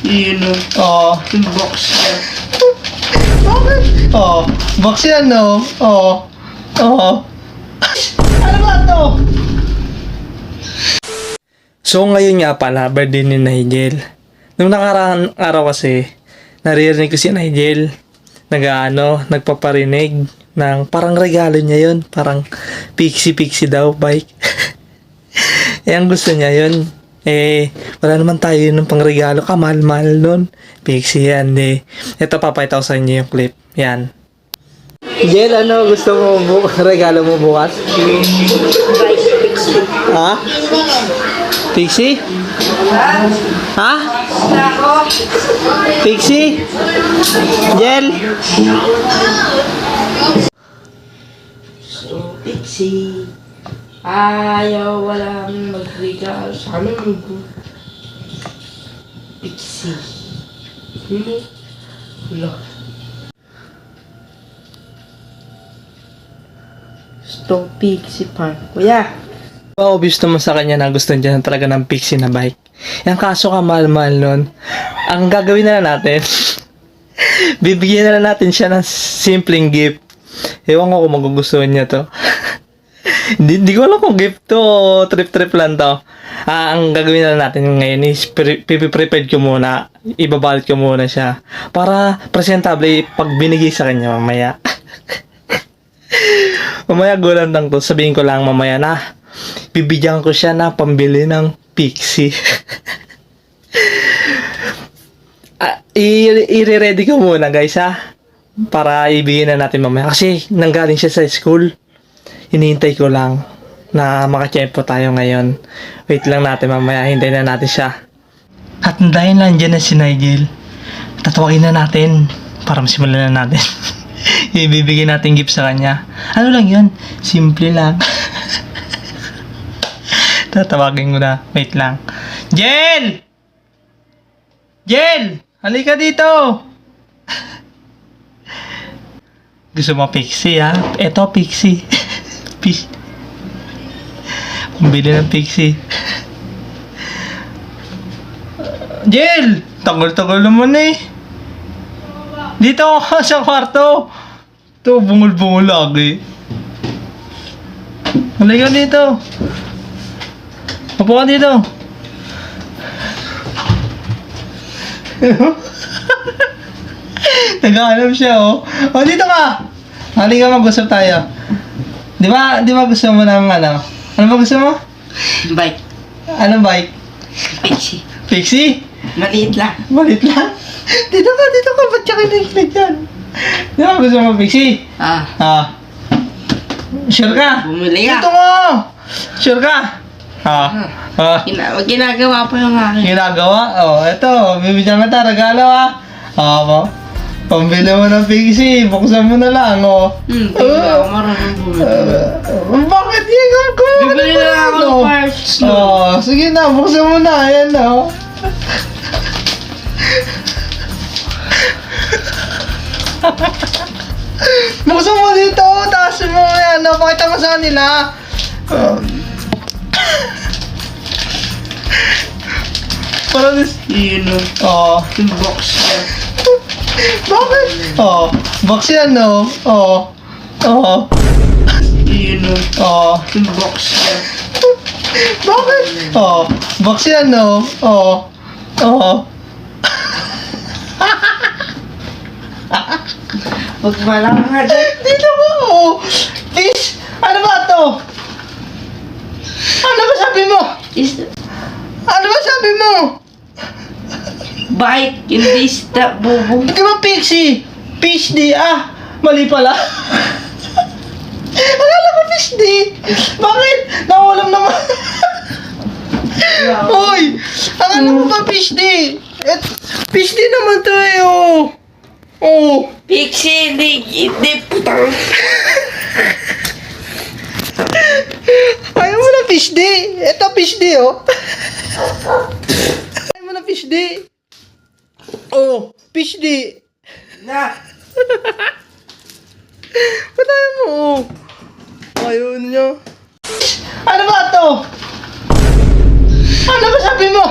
Yun o. Oh. Yung box niya. Bakit? Oh. Box yan, no? Oh. Oh. Ano ba to? So ngayon nga pala, birthday ni Nigel. Nung nakaraang araw kasi, naririnig ko si Nigel nagpaparinig ng parang regalo niya yun. Parang pixie-pixie daw, bike. Eh, ang gusto niya yun. Eh, wala naman tayo ng pangregalo. Kamahal-mahal nun. Pixie yan, eh. Ito, papakita ko sa inyo yung clip. Yan. Jel, ano gusto mo regalo mo bukas? Bike pixie. Ha? Pixie? Ha? Pixie? Jel? So, pixie. Ayaw, walang mag-regalo sa amin. Pixie. Wala. Gusto pixie pa. Kuya! Obvious naman sa kanya na gusto niya talaga ng Pixie na bike. Yung kaso ka mahal-mahal nun. Ang gagawin na lang natin, bibigyan na lang natin siya ng simpleng gift. Ewan ko kung magugustuhan niya to. Di ko alam kung gift to o trip-trip lang to. Ang gagawin na lang natin ngayon is prepared ko muna. Ibabalot ko muna siya. Para presentable pag binigay sa kanya mamaya. Mamaya gulang lang to. Sabihin ko lang mamaya na bibigyan ko siya na pambili ng Pixie. I-ready ko muna guys ha. Para ibigyan na natin mamaya. Kasi nanggaling siya sa school. Hinihintay ko lang na makachempo tayo ngayon. Wait lang natin mamaya. Hintayin na natin siya. At dahil nandiyan na si Nigel, tatawagin na natin para masimulan na natin. Ibibigay natin gift sa kanya. Ano lang yun? Simple lang. Tatawagin ko na. Wait lang. Jel! Jel! Halika dito! Gusto mo Pixie ha? Eto Pixie. Pambili ng Pixie. Jel! Tagal-tagal naman eh. Dito ako sa kwarto. Ito, bungol-bungol lagi. Halika dito. Upo ka dito. Nag-aalam siya, oh. Oh, dito ka. Halika, mag-usap tayo. Di ba gusto mo ng ano? Ano ba gusto mo? Bike. Anong bike? Pixie. Pixie? Maliit lang. Maliit lang? Dito ka. Ba't siya kinikilig yan? Di ba gusto mo Pixie? Sure ka? Bumili ka. Dito mo! Sure ka? Ginagawa pa yung akin. Ginagawa? Oh, eto. Bibigyan kita regalo ha. Pambili mo ng Pixie. Buksan mo na lang, oh. Hindi ako marunong bumili. Bakit yung ko? Bibili na lang ako ng parts. Sige na. Buksan mo na. Ayan, oh. Buksan mo dito. Taas mo yan. Pakita mo sa kanila. Parang Yun o. Yung box niya. bakit? Box yan, no? Yun o. Yung box niya. Bakit? Box yan, no? Huwag malang nga dyan. Dito mo, Fish! Ano ba to? Ano ba sabi mo? Ano ba sabi mo? Bike, hindi stop, bubo. Di ba Pixie? Fish di, mali pala. Akala ko fish di. Bakit? Nakulam naman. Hoy! Akala mo ba fish di? Fish di naman to eh, Pixie, hindi putang. Ayaw mo na fish di. Ito fish di, oh. Ayaw mo na fish di. Fish di. Na. Ba't ayaw mo, Ayaw niya. Ano ba to? Ano ba sabi mo?